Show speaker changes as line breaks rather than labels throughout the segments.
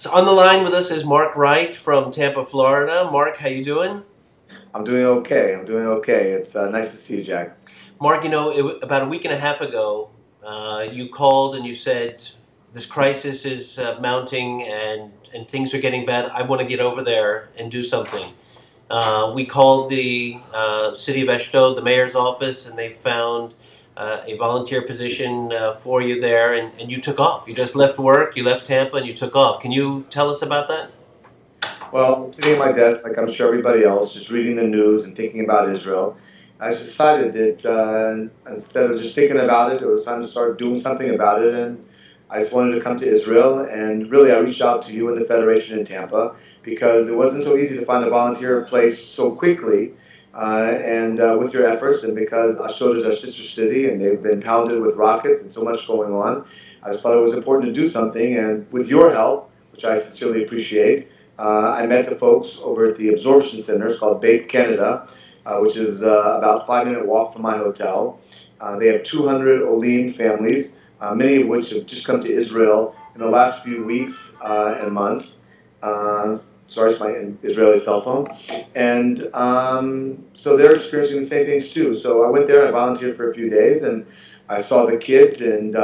So on the line with us is Mark Wright from Tampa, Florida. Mark, how you doing?
I'm doing okay. I'm doing okay. It's nice to see you, Jack.
Mark, about a week and a half ago, you called and you said this crisis is mounting and things are getting bad. I want to get over there and do something. We called the city of Ashdod, the mayor's office, and they found a volunteer position for you there, and you took off. You just left work, you left Tampa, and you took off. Can you tell us about that?
Well, sitting at my desk, like I'm sure everybody else, just reading the news and thinking about Israel, I just decided that instead of just thinking about it, it was time to start doing something about it. And I just wanted to come to Israel. And really, I reached out to you and the Federation in Tampa because it wasn't so easy to find a volunteer place so quickly. And with your efforts, and because Ashdod is our sister city and they've been pounded with rockets and so much going on, I just thought it was important to do something. And with your help, which I sincerely appreciate, I met the folks over at the absorption center. It's called Beit Canada, which is about 5 minute walk from my hotel. They have 200 Olim families, many of which have just come to Israel in the last few weeks and months. Sorry, it's my Israeli cell phone. And so they're experiencing the same things too. So I went there and I volunteered for a few days and I saw the kids and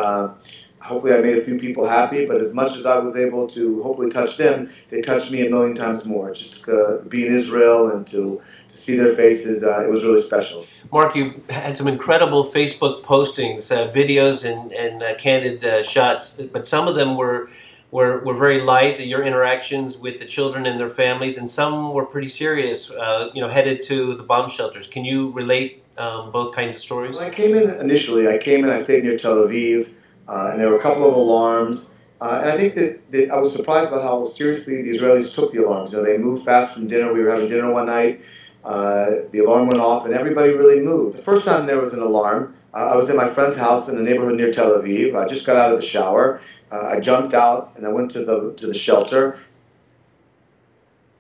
hopefully I made a few people happy, but as much as I was able to hopefully touch them, they touched me a million times more. Just to be in Israel and to see their faces, it was really special.
Mark, you've had some incredible Facebook postings, videos, and candid shots, but some of them were very light. Your interactions with the children and their families, and some were pretty serious. Headed to the bomb shelters. Can you relate both kinds of stories?
When I came in initially, I stayed near Tel Aviv, and there were a couple of alarms. And I think that I was surprised about how seriously the Israelis took the alarms. They moved fast from dinner. We were having dinner one night. The alarm went off, and everybody really moved. The first time there was an alarm, I was in my friend's house in a neighborhood near Tel Aviv. I just got out of the shower. I jumped out, and I went to the shelter.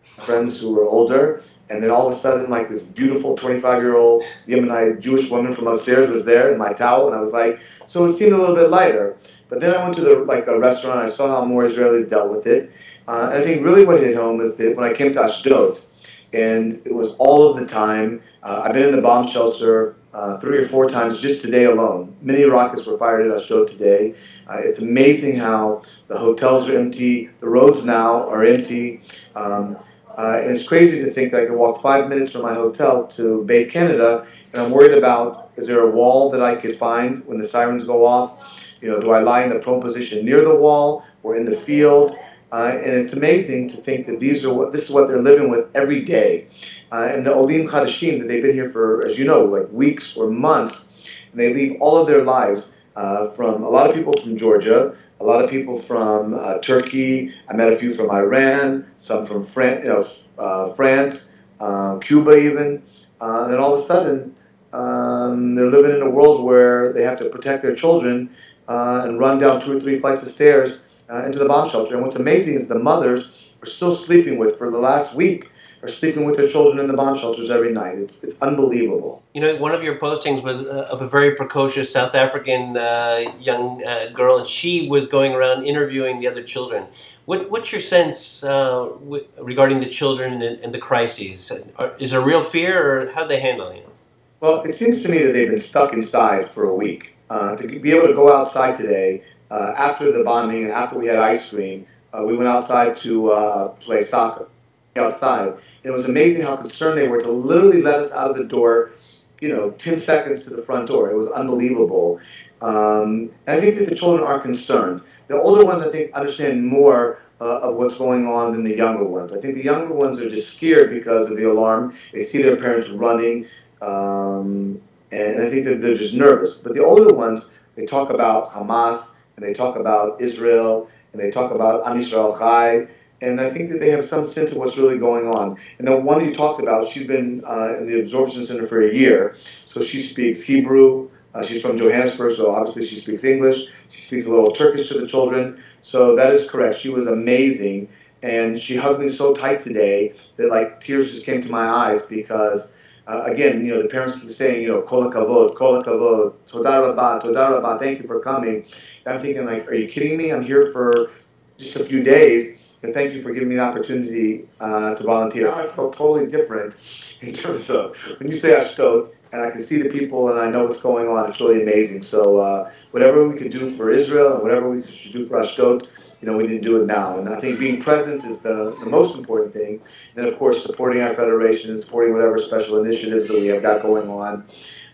Friends who were older, and then all of a sudden, like this beautiful 25-year-old Yemenite Jewish woman from upstairs was there in my towel, and I was like, so it seemed a little bit lighter. But then I went to a restaurant. I saw how more Israelis dealt with it, and I think really what hit home is that when I came to Ashdod, and it was all of the time. I've been in the bomb shelter 3 or 4 times just today alone. Many rockets were fired at Ashdod today. It's amazing how the hotels are empty, the roads now are empty. And it's crazy to think that I could walk 5 minutes from my hotel to Bay Canada, and I'm worried about, is there a wall that I could find when the sirens go off? Do I lie in the prone position near the wall or in the field? And it's amazing to think that this is what they're living with every day. And the Olim Chadashim, that they've been here for, as you know, like weeks or months, and they leave all of their lives from a lot of people from Georgia, a lot of people from Turkey. I met a few from Iran, some from France, Cuba even. And then all of a sudden, they're living in a world where they have to protect their children and run down 2 or 3 flights of stairs into the bomb shelter. And what's amazing is the mothers are still sleeping with, for the last week, are sleeping with their children in the bomb shelters every night. It's unbelievable.
One of your postings was of a very precocious South African young girl, and she was going around interviewing the other children. What's your sense regarding the children and the crises? Is there real fear, or how they handle it?
Well, it seems to me that they've been stuck inside for a week. To be able to go outside today, after the bombing and after we had ice cream, we went outside to play soccer outside. And it was amazing how concerned they were to literally let us out of the door, 10 seconds to the front door. It was unbelievable. And I think that the children are concerned. The older ones, I think, understand more of what's going on than the younger ones. I think the younger ones are just scared because of the alarm. They see their parents running, and I think that they're just nervous. But the older ones, they talk about Hamas, and they talk about Israel, and they talk about Am Yisrael Chai, and I think that they have some sense of what's really going on. And the one you talked about, she's been in the absorption center for a year, so she speaks Hebrew. She's from Johannesburg, so obviously she speaks English. She speaks a little Turkish to the children. So that is correct. She was amazing, and she hugged me so tight today that like tears just came to my eyes because, again, the parents keep saying, kol hakavod, toda rabah, thank you for coming. And I'm thinking, like, are you kidding me? I'm here for just a few days, but thank you for giving me an opportunity to volunteer. I feel totally different in terms of when you say Ashdod, and I can see the people and I know what's going on. It's really amazing. So whatever we could do for Israel and whatever we should do for Ashdod, we need to do it now. And I think being present is the most important thing. And of course, supporting our federation and supporting whatever special initiatives that we have got going on.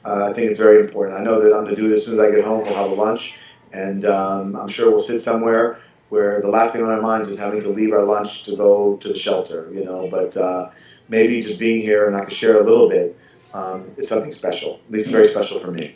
I think it's very important. I know that I'm going to do it as soon as I get home. We'll have a lunch, and I'm sure we'll sit somewhere where the last thing on our minds is having to leave our lunch to go to the shelter, But maybe just being here and I can share a little bit is something special, at least very special for me.